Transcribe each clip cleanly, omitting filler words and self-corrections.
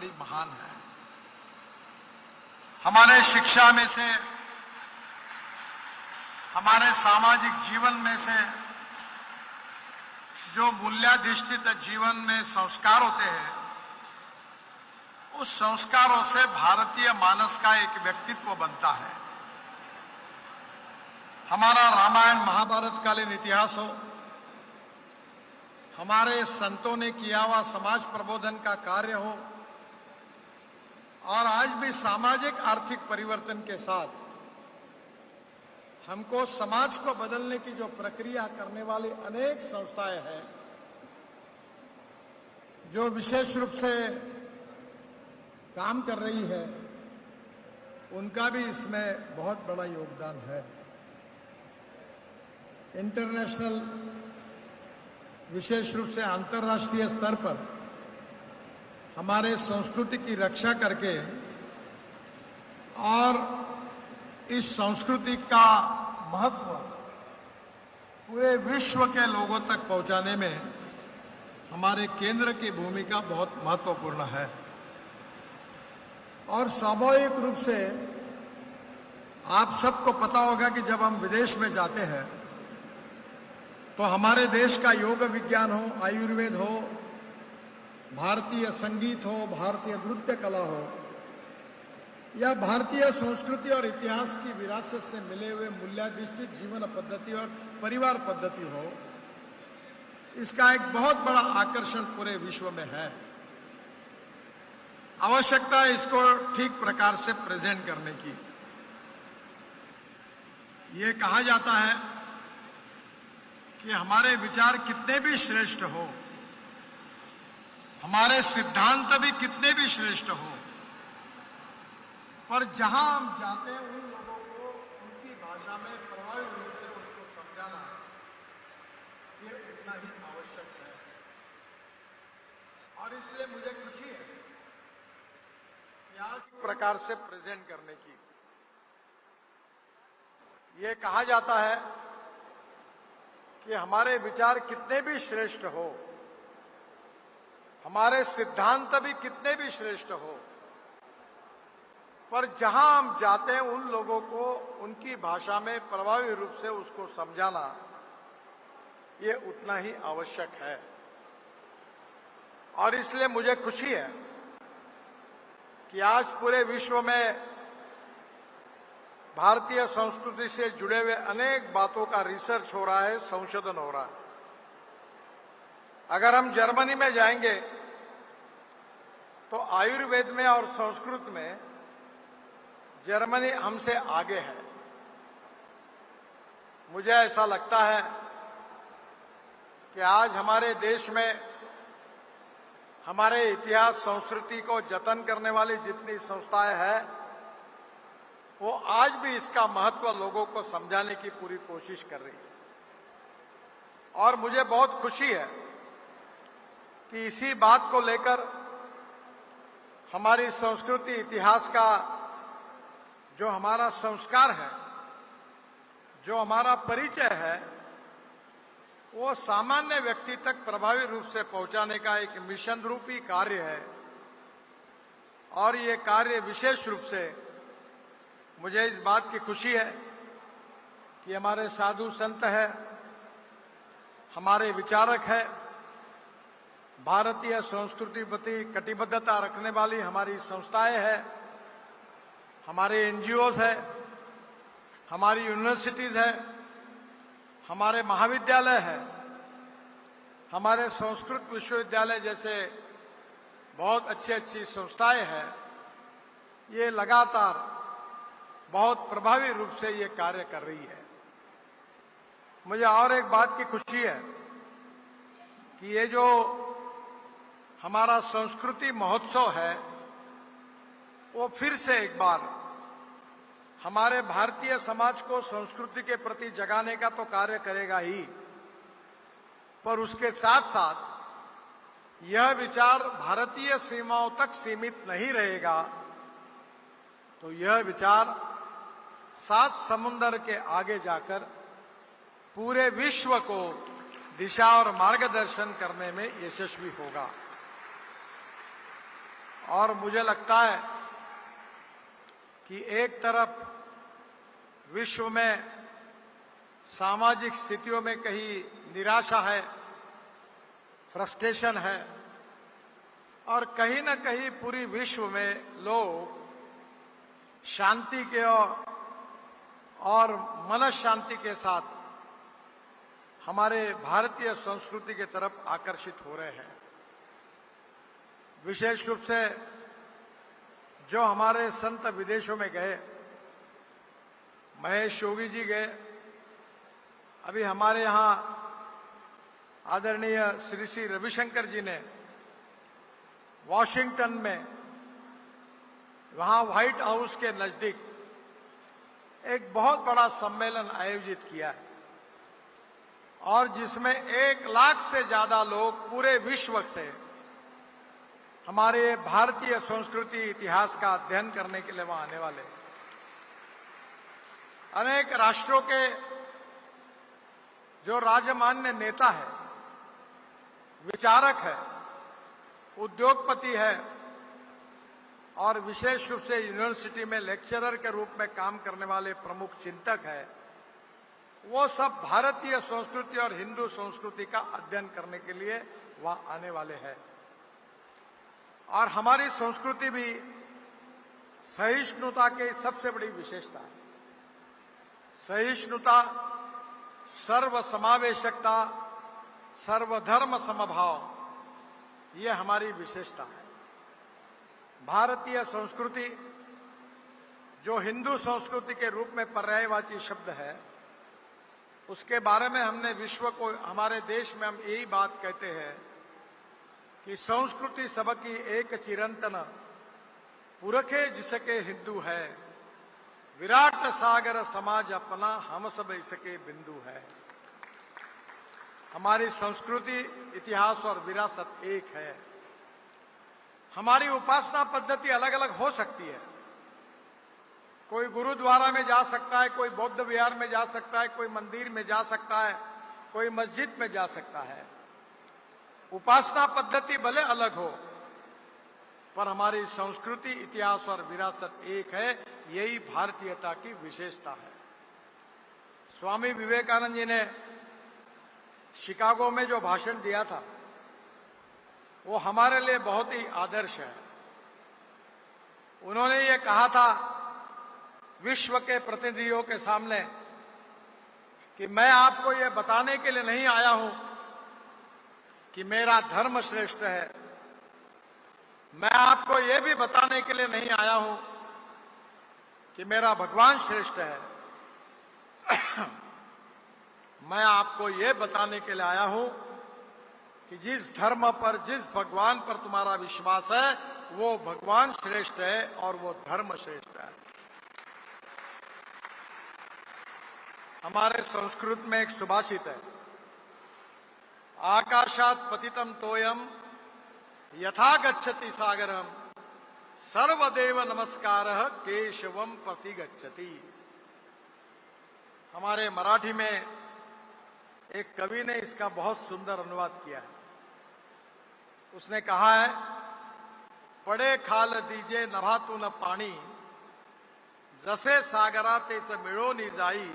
बड़ी महान है। हमारे शिक्षा में से, हमारे सामाजिक जीवन में से जो मूल्याधिष्ठित जीवन में संस्कार होते हैं, उस संस्कारों से भारतीय मानस का एक व्यक्तित्व बनता है। हमारा रामायण महाभारत कालीन इतिहास हो, हमारे संतों ने किया हुआ समाज प्रबोधन का कार्य हो, और आज भी सामाजिक आर्थिक परिवर्तन के साथ हमको समाज को बदलने की जो प्रक्रिया करने वाली अनेक संस्थाएं हैं, जो विशेष रूप से काम कर रही है, उनका भी इसमें बहुत बड़ा योगदान है। इंटरनेशनल, विशेष रूप से अंतर्राष्ट्रीय स्तर पर हमारे संस्कृति की रक्षा करके और इस संस्कृति का महत्व पूरे विश्व के लोगों तक पहुंचाने में हमारे केंद्र की भूमिका बहुत महत्वपूर्ण है। और स्वाभाविक रूप से आप सबको पता होगा कि जब हम विदेश में जाते हैं तो हमारे देश का योग विज्ञान हो, आयुर्वेद हो, भारतीय संगीत हो, भारतीय नृत्य कला हो, या भारतीय संस्कृति और इतिहास की विरासत से मिले हुए मूल्याधिष्ठित जीवन पद्धति और परिवार पद्धति हो, इसका एक बहुत बड़ा आकर्षण पूरे विश्व में है। आवश्यकता है इसको ठीक प्रकार से प्रेजेंट करने की। ये कहा जाता है कि हमारे विचार कितने भी श्रेष्ठ हो, हमारे सिद्धांत भी कितने भी श्रेष्ठ हो, पर जहां हम जाते हैं उन लोगों को उनकी भाषा में प्रभावी रूप से उसको समझाना, ये उतना ही आवश्यक है। और इसलिए मुझे खुशी है कि आज इस प्रकार से प्रेजेंट करने की। ये कहा जाता है कि हमारे विचार कितने भी श्रेष्ठ हो, हमारे सिद्धांत भी कितने भी श्रेष्ठ हो, पर जहां हम जाते हैं उन लोगों को उनकी भाषा में प्रभावी रूप से उसको समझाना, ये उतना ही आवश्यक है। और इसलिए मुझे खुशी है कि आज पूरे विश्व में भारतीय संस्कृति से जुड़े हुए अनेक बातों का रिसर्च हो रहा है, संशोधन हो रहा है। अगर हम जर्मनी में जाएंगे तो आयुर्वेद में और संस्कृत में जर्मनी हमसे आगे है। मुझे ऐसा लगता है कि आज हमारे देश में हमारे इतिहास संस्कृति को जतन करने वाली जितनी संस्थाएं हैं, वो आज भी इसका महत्व लोगों को समझाने की पूरी कोशिश कर रही है। और मुझे बहुत खुशी है कि इसी बात को लेकर हमारी संस्कृति, इतिहास का जो हमारा संस्कार है, जो हमारा परिचय है, वो सामान्य व्यक्ति तक प्रभावी रूप से पहुंचाने का एक मिशन रूपी कार्य है। और ये कार्य विशेष रूप से मुझे इस बात की खुशी है कि हमारे साधु संत है, हमारे विचारक है, भारतीय संस्कृति प्रति कटिबद्धता रखने वाली हमारी संस्थाएं हैं, हमारे एनजीओज है, हमारी यूनिवर्सिटीज है, हमारे महाविद्यालय है, हमारे संस्कृत विश्वविद्यालय जैसे बहुत अच्छी अच्छी संस्थाएं हैं। ये लगातार बहुत प्रभावी रूप से ये कार्य कर रही है। मुझे और एक बात की खुशी है कि ये जो हमारा संस्कृति महोत्सव है, वो फिर से एक बार हमारे भारतीय समाज को संस्कृति के प्रति जगाने का तो कार्य करेगा ही, पर उसके साथ साथ यह विचार भारतीय सीमाओं तक सीमित नहीं रहेगा, तो यह विचार 7 समुंदर के आगे जाकर पूरे विश्व को दिशा और मार्गदर्शन करने में यशस्वी होगा। और मुझे लगता है कि एक तरफ विश्व में सामाजिक स्थितियों में कहीं निराशा है, फ्रस्ट्रेशन है, और कहीं ना कहीं पूरी विश्व में लोग शांति के और मन शांति के साथ हमारे भारतीय संस्कृति की तरफ आकर्षित हो रहे हैं। विशेष रूप से जो हमारे संत विदेशों में गए, महेश योगी जी गए, अभी हमारे यहाँ आदरणीय श्री श्री रविशंकर जी ने वॉशिंगटन में, वहां व्हाइट हाउस के नजदीक एक बहुत बड़ा सम्मेलन आयोजित किया है, और जिसमें 1 लाख से ज्यादा लोग पूरे विश्व से हमारे भारतीय संस्कृति इतिहास का अध्ययन करने के लिए वहां आने वाले। अनेक राष्ट्रों के जो राजमान्य नेता है, विचारक है, उद्योगपति है, और विशेष रूप से यूनिवर्सिटी में लेक्चरर के रूप में काम करने वाले प्रमुख चिंतक है, वो सब भारतीय संस्कृति और हिंदू संस्कृति का अध्ययन करने के लिए वहां आने वाले हैं। और हमारी संस्कृति भी सहिष्णुता की सबसे बड़ी विशेषता है। सहिष्णुता, सर्वसमावेशकता, सर्वधर्म समभाव, ये हमारी विशेषता है। भारतीय संस्कृति जो हिंदू संस्कृति के रूप में पर्यायवाची शब्द है, उसके बारे में हमने विश्व को, हमारे देश में हम यही बात कहते हैं कि संस्कृति सबकी एक चिरंतन, पुरखे जिसके हिंदू है, विराट सागर समाज अपना, हम सब इसके बिंदु है। हमारी संस्कृति, इतिहास और विरासत एक है। हमारी उपासना पद्धति अलग अलग हो सकती है। कोई गुरुद्वारा में जा सकता है, कोई बौद्ध विहार में जा सकता है, कोई मंदिर में जा सकता है, कोई मस्जिद में जा सकता है। उपासना पद्धति भले अलग हो, पर हमारी संस्कृति, इतिहास और विरासत एक है। यही भारतीयता की विशेषता है। स्वामी विवेकानंद जी ने शिकागो में जो भाषण दिया था, वो हमारे लिए बहुत ही आदर्श है। उन्होंने ये कहा था विश्व के प्रतिनिधियों के सामने कि मैं आपको ये बताने के लिए नहीं आया हूं कि मेरा धर्म श्रेष्ठ है, मैं आपको ये भी बताने के लिए नहीं आया हूं कि मेरा भगवान श्रेष्ठ है, मैं आपको ये बताने के लिए आया हूं कि जिस धर्म पर, जिस भगवान पर तुम्हारा विश्वास है, वो भगवान श्रेष्ठ है और वो धर्म श्रेष्ठ है। हमारे संस्कृत में एक सुभाषित है, आकाशात पतितम तोयम यथा गच्छति सागरम सर्वदेव नमस्कारः केशवम प्रति गच्छति। हमारे मराठी में एक कवि ने इसका बहुत सुंदर अनुवाद किया है। उसने कहा है, पडे खाल दीजे नभातून पाणी, जसे सागरा तेच मिळोनी जाई,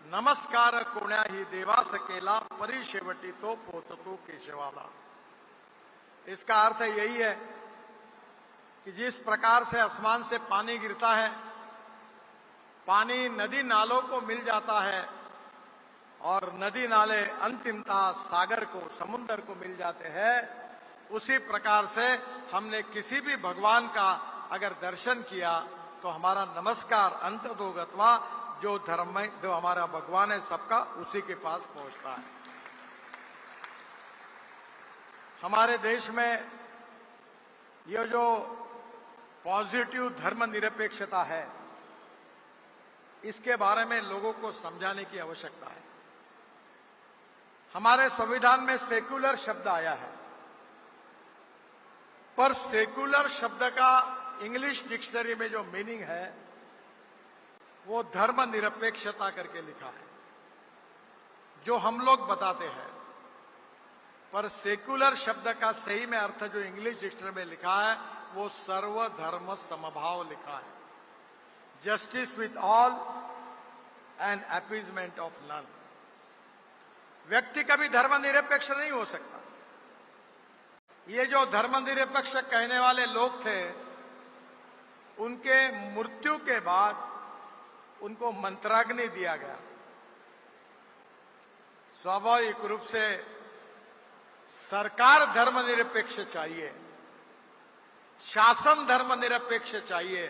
नमस्कार कोण्याही देवास केला, परी शेवटी तो पोचतो केशवाला। इसका अर्थ यही है कि जिस प्रकार से आसमान से पानी गिरता है, पानी नदी नालों को मिल जाता है और नदी नाले अंतिमतः सागर को, समुद्र को मिल जाते हैं, उसी प्रकार से हमने किसी भी भगवान का अगर दर्शन किया तो हमारा नमस्कार अंततोगत्वा जो धर्म में जो हमारा भगवान है सबका, उसी के पास पहुंचता है। हमारे देश में ये जो पॉजिटिव धर्म निरपेक्षता है, इसके बारे में लोगों को समझाने की आवश्यकता है। हमारे संविधान में सेक्युलर शब्द आया है, पर सेक्युलर शब्द का इंग्लिश डिक्शनरी में जो मीनिंग है वो धर्म निरपेक्षता करके लिखा है, जो हम लोग बताते हैं। पर सेक्युलर शब्द का सही में अर्थ जो इंग्लिश डिक्शनरी में लिखा है वो सर्वधर्म समभाव लिखा है। Justice with all and appeasement of none. व्यक्ति कभी धर्मनिरपेक्ष नहीं हो सकता। ये जो धर्मनिरपेक्ष कहने वाले लोग थे, उनके मृत्यु के बाद उनको मंत्राग्नि दिया गया। स्वाभाविक रूप से सरकार धर्मनिरपेक्ष चाहिए, शासन धर्मनिरपेक्ष चाहिए,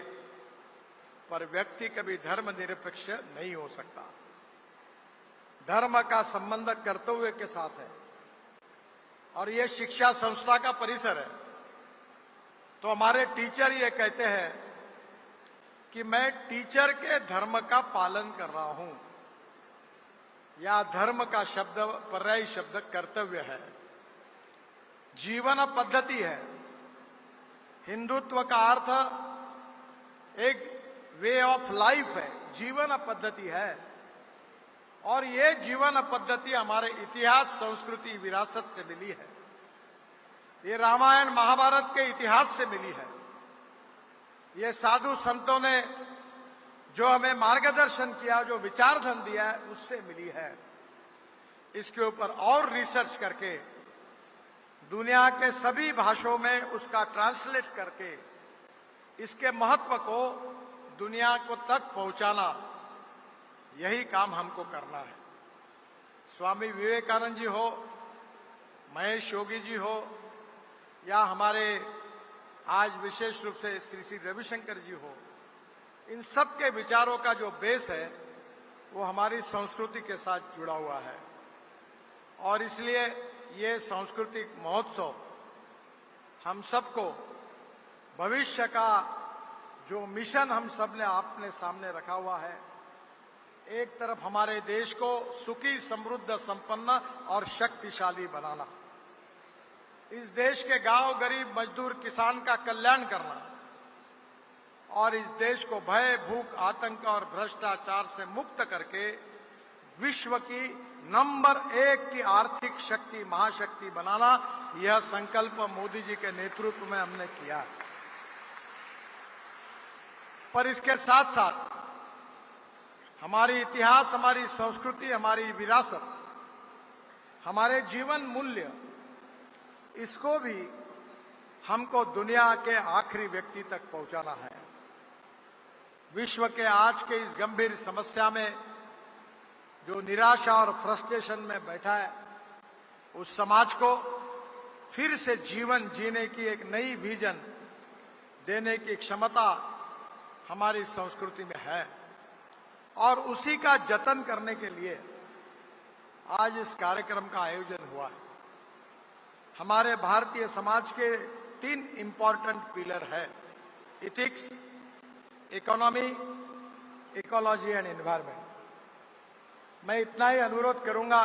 पर व्यक्ति कभी धर्मनिरपेक्ष नहीं हो सकता। धर्म का संबंध कर्तव्य के साथ है और यह शिक्षा संस्था का परिसर है। तो हमारे टीचर ये कहते हैं कि मैं टीचर के धर्म का पालन कर रहा हूं, या धर्म का शब्द पर्यायी शब्द कर्तव्य है, जीवन पद्धति है। हिंदुत्व का अर्थ एक वे ऑफ लाइफ है, जीवन पद्धति है। और ये जीवन पद्धति हमारे इतिहास, संस्कृति, विरासत से मिली है। ये रामायण महाभारत के इतिहास से मिली है। ये साधु संतों ने जो हमें मार्गदर्शन किया, जो विचारधन दिया है, उससे मिली है। इसके ऊपर और रिसर्च करके दुनिया के सभी भाषाओं में उसका ट्रांसलेट करके इसके महत्व को दुनिया को तक पहुंचाना, यही काम हमको करना है। स्वामी विवेकानंद जी हो, महेश योगी जी हो, या हमारे आज विशेष रूप से श्री श्री रविशंकर जी हो, इन सब के विचारों का जो बेस है वो हमारी संस्कृति के साथ जुड़ा हुआ है। और इसलिए ये सांस्कृतिक महोत्सव हम सबको भविष्य का जो मिशन हम सब ने आपने सामने रखा हुआ है, एक तरफ हमारे देश को सुखी, समृद्ध, संपन्न और शक्तिशाली बनाना, इस देश के गांव, गरीब, मजदूर, किसान का कल्याण करना, और इस देश को भय, भूख, आतंक और भ्रष्टाचार से मुक्त करके विश्व की नंबर 1 की आर्थिक शक्ति, महाशक्ति बनाना, यह संकल्प मोदी जी के नेतृत्व में हमने किया। पर इसके साथ साथ हमारी इतिहास, हमारी संस्कृति, हमारी विरासत, हमारे जीवन मूल्य, इसको भी हमको दुनिया के आखिरी व्यक्ति तक पहुंचाना है। विश्व के आज के इस गंभीर समस्या में जो निराशा और फ्रस्ट्रेशन में बैठा है, उस समाज को फिर से जीवन जीने की एक नई विजन देने की क्षमता हमारी संस्कृति में है। और उसी का जतन करने के लिए आज इस कार्यक्रम का आयोजन हुआ है। हमारे भारतीय समाज के 3 इंपॉर्टेंट पिलर है: ethics, economy, ecology and environment. मैं इतना ही अनुरोध करूंगा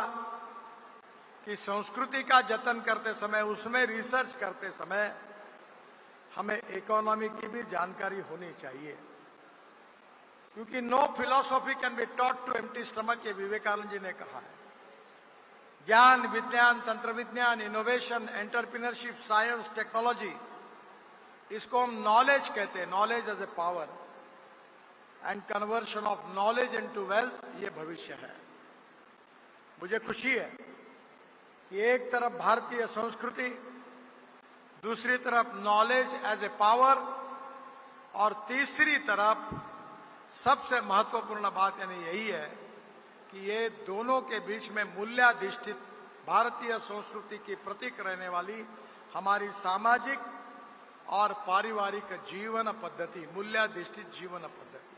कि संस्कृति का जतन करते समय, उसमें रिसर्च करते समय हमें इकोनॉमी की भी जानकारी होनी चाहिए, क्योंकि no philosophy can be taught to empty stomach, ये विवेकानंद जी ने कहा है। ज्ञान, विज्ञान, तंत्र विज्ञान, इनोवेशन, एंटरप्रेन्योरशिप, साइंस, टेक्नोलॉजी, इसको हम नॉलेज कहते हैं। Knowledge as a power and conversion of knowledge into wealth, ये भविष्य है। मुझे खुशी है कि एक तरफ भारतीय संस्कृति, दूसरी तरफ नॉलेज एज ए पावर, और तीसरी तरफ सबसे महत्वपूर्ण बात यानी यही है कि ये दोनों के बीच में मूल्याधिष्ठित भारतीय संस्कृति की प्रतीक रहने वाली हमारी सामाजिक और पारिवारिक जीवन पद्धति, मूल्याधिष्ठित जीवन पद्धति,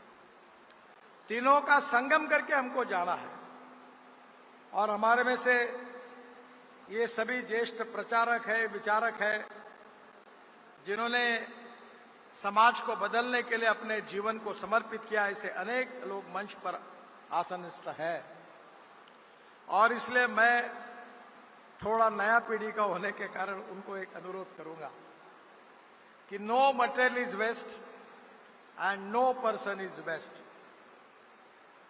तीनों का संगम करके हमको जाना है। और हमारे में से ये सभी ज्येष्ठ प्रचारक है, विचारक है, जिन्होंने समाज को बदलने के लिए अपने जीवन को समर्पित किया, ऐसे अनेक लोग मंच पर आसनस्थ है। और इसलिए मैं थोड़ा नया पीढ़ी का होने के कारण उनको एक अनुरोध करूंगा कि no material is waste and no person is waste.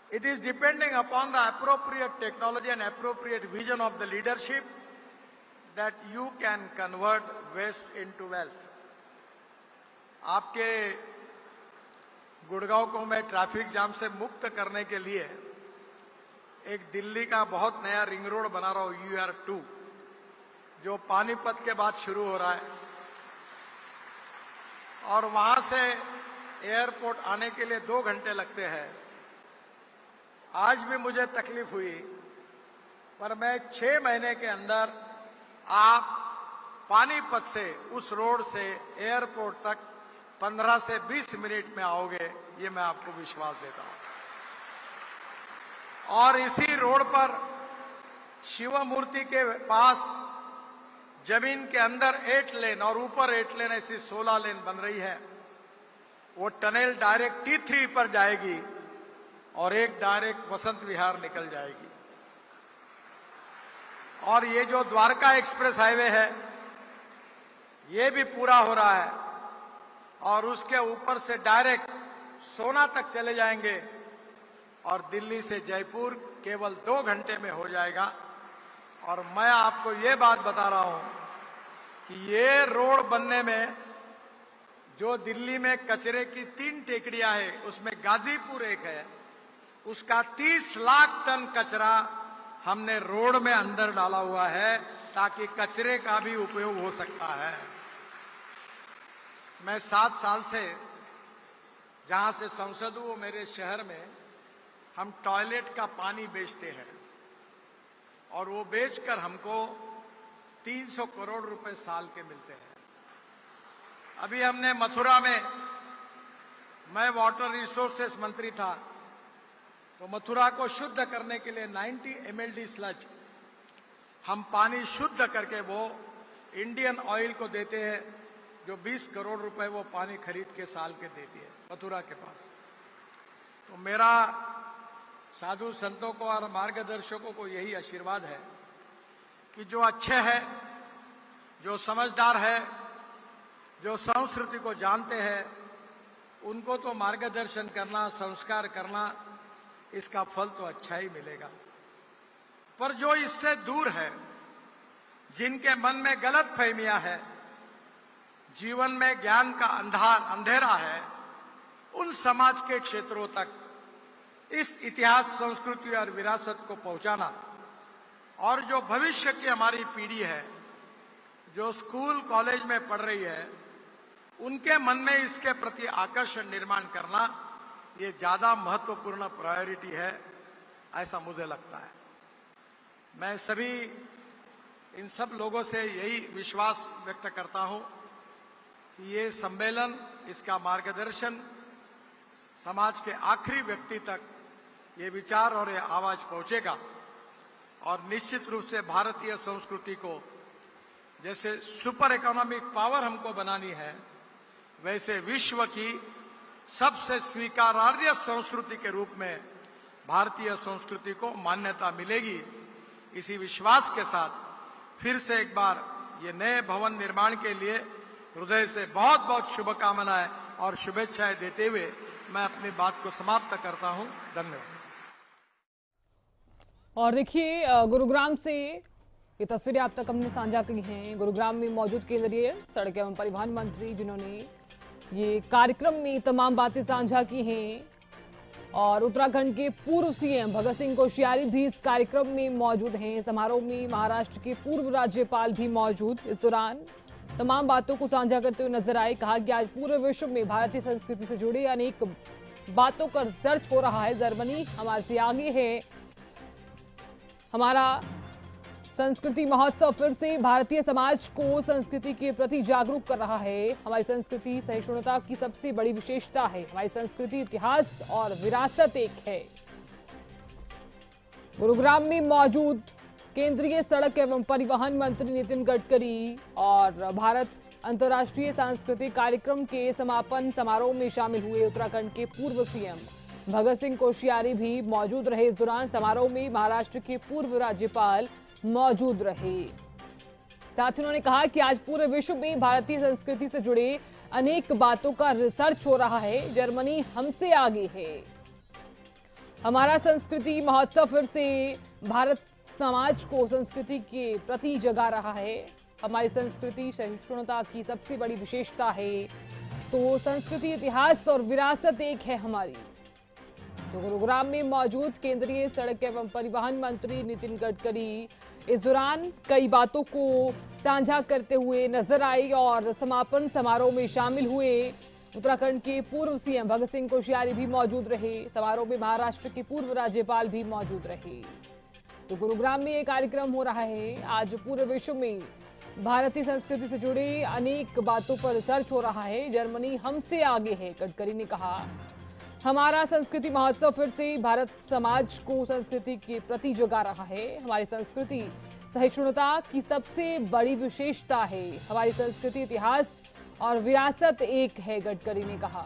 It is depending upon the appropriate technology and appropriate vision of the leadership that you can convert waste into wealth. आपके गुड़गांव को मैं ट्रैफिक जाम से मुक्त करने के लिए एक दिल्ली का बहुत नया रिंग रोड बना रहा हूं, UR2, जो पानीपत के बाद शुरू हो रहा है और वहां से एयरपोर्ट आने के लिए 2 घंटे लगते हैं। आज भी मुझे तकलीफ हुई, पर मैं 6 महीने के अंदर आप पानीपत से उस रोड से एयरपोर्ट तक 15 से 20 मिनट में आओगे, ये मैं आपको विश्वास देता हूं। और इसी रोड पर शिव मूर्ति के पास जमीन के अंदर 8 लेन और ऊपर 8 लेन, ऐसी 16 लेन बन रही है। वो टनल डायरेक्ट T3 पर जाएगी और एक डायरेक्ट वसंत विहार निकल जाएगी। और ये जो द्वारका एक्सप्रेस हाईवे है, ये भी पूरा हो रहा है और उसके ऊपर से डायरेक्ट सोना तक चले जाएंगे और दिल्ली से जयपुर केवल 2 घंटे में हो जाएगा। और मैं आपको ये बात बता रहा हूं कि ये रोड बनने में जो दिल्ली में कचरे की 3 टेकड़ियां है, उसमें गाजीपुर एक है, उसका 30 लाख टन कचरा हमने रोड में अंदर डाला हुआ है ताकि कचरे का भी उपयोग हो सकता है। मैं 7 साल से जहां से सांसद हूं, मेरे शहर में हम टॉयलेट का पानी बेचते हैं और वो बेचकर हमको 300 करोड़ रुपए साल के मिलते हैं। अभी हमने मथुरा में, मैं वाटर रिसोर्सेस मंत्री था, तो मथुरा को शुद्ध करने के लिए 90 mld स्लज हम पानी शुद्ध करके वो इंडियन ऑयल को देते हैं, जो 20 करोड़ रुपए वो पानी खरीद के साल के देती है मथुरा के पास। तो मेरा साधु संतों को और मार्गदर्शकों को यही आशीर्वाद है कि जो अच्छे हैं, जो समझदार है, जो संस्कृति को जानते हैं, उनको तो मार्गदर्शन करना, संस्कार करना, इसका फल तो अच्छा ही मिलेगा। पर जो इससे दूर है, जिनके मन में गलत फहमियां है, जीवन में ज्ञान का अंधेरा है, उन समाज के क्षेत्रों तक इस इतिहास, संस्कृति और विरासत को पहुंचाना, और जो भविष्य की हमारी पीढ़ी है, जो स्कूल कॉलेज में पढ़ रही है, उनके मन में इसके प्रति आकर्षण निर्माण करना, ये ज्यादा महत्वपूर्ण प्रायोरिटी है, ऐसा मुझे लगता है। मैं सभी इन सब लोगों से यही विश्वास व्यक्त करता हूं कि ये सम्मेलन, इसका मार्गदर्शन समाज के आखिरी व्यक्ति तक ये विचार और ये आवाज पहुंचेगा और निश्चित रूप से भारतीय संस्कृति को जैसे सुपर इकोनॉमिक पावर हमको बनानी है, वैसे विश्व की सबसे स्वीकार्य संस्कृति के रूप में भारतीय संस्कृति को मान्यता मिलेगी। इसी विश्वास के साथ फिर से एक बार ये नए भवन निर्माण के लिए हृदय से बहुत बहुत शुभकामनाएं और शुभेच्छाएं देते हुए मैं अपनी बात को समाप्त करता हूं। धन्यवाद। और देखिए, गुरुग्राम से ये तस्वीरें आप तक हमने साझा की हैं। गुरुग्राम में मौजूद केंद्रीय सड़क एवं परिवहन मंत्री, जिन्होंने ये कार्यक्रम में तमाम बातें साझा की हैं, और उत्तराखंड के पूर्व सीएम भगत सिंह कोश्यारी भी इस कार्यक्रम में मौजूद हैं। समारोह में महाराष्ट्र के पूर्व राज्यपाल भी मौजूद इस दौरान तमाम बातों को साझा करते हुए नजर आए। कहा कि आज पूरे विश्व में भारतीय संस्कृति से जुड़े अनेक बातों का रिसर्च हो रहा है। जर्मनी हमारे से आगे है। हमारा संस्कृति महोत्सव फिर से भारतीय समाज को संस्कृति के प्रति जागरूक कर रहा है। हमारी संस्कृति सहिष्णुता की सबसे बड़ी विशेषता है। हमारी संस्कृति, इतिहास और विरासत एक है। गुरुग्राम में मौजूद केंद्रीय सड़क एवं परिवहन मंत्री नितिन गडकरी और भारत अंतर्राष्ट्रीय सांस्कृतिक कार्यक्रम के समापन समारोह में शामिल हुए उत्तराखंड के पूर्व सीएम भगत सिंह कोश्यारी भी मौजूद रहे। इस दौरान समारोह में महाराष्ट्र के पूर्व राज्यपाल मौजूद रहे। साथ ही उन्होंने कहा कि आज पूरे विश्व में भारतीय संस्कृति से जुड़े अनेक बातों का रिसर्च हो रहा है। जर्मनी हमसे आगे है। हमारा संस्कृति महोत्सव फिर से भारत समाज को संस्कृति के प्रति जगा रहा है। हमारी संस्कृति सहिष्णुता की सबसे बड़ी विशेषता है। तो संस्कृति, इतिहास और विरासत एक है हमारी। तो गुरुग्राम में मौजूद केंद्रीय सड़क एवं परिवहन मंत्री नितिन गडकरी इस दौरान कई बातों को साझा करते हुए नजर आए और समापन समारोह में शामिल हुए। उत्तराखंड के पूर्व सीएम भगत सिंह कोश्यारी भी मौजूद रहे। समारोह में महाराष्ट्र के पूर्व राज्यपाल भी मौजूद रहे। तो गुरुग्राम में ये कार्यक्रम हो रहा है। आज पूरे विश्व में भारतीय संस्कृति से जुड़े अनेक बातों पर रिसर्च हो रहा है। जर्मनी हमसे आगे है, गडकरी ने कहा। हमारा संस्कृति महोत्सव फिर से भारत समाज को संस्कृति के प्रति जगा रहा है। हमारी संस्कृति सहिष्णुता की सबसे बड़ी विशेषता है। हमारी संस्कृति, इतिहास और विरासत एक है, गडकरी ने कहा।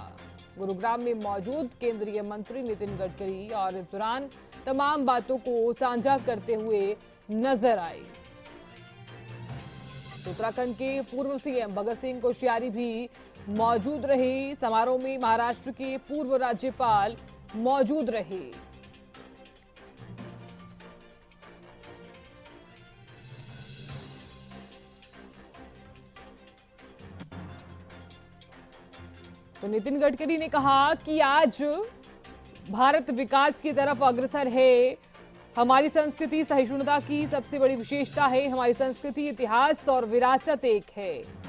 गुरुग्राम में मौजूद केंद्रीय मंत्री नितिन गडकरी और इस दौरान तमाम बातों को साझा करते हुए नजर आए। उत्तराखंड के पूर्व सीएम भगत सिंह कोश्यारी भी मौजूद रहे। समारोह में महाराष्ट्र के पूर्व राज्यपाल मौजूद रहे। तो नितिन गडकरी ने कहा कि आज भारत विकास की तरफ अग्रसर है। हमारी संस्कृति सहिष्णुता की सबसे बड़ी विशेषता है। हमारी संस्कृति, इतिहास और विरासत एक है।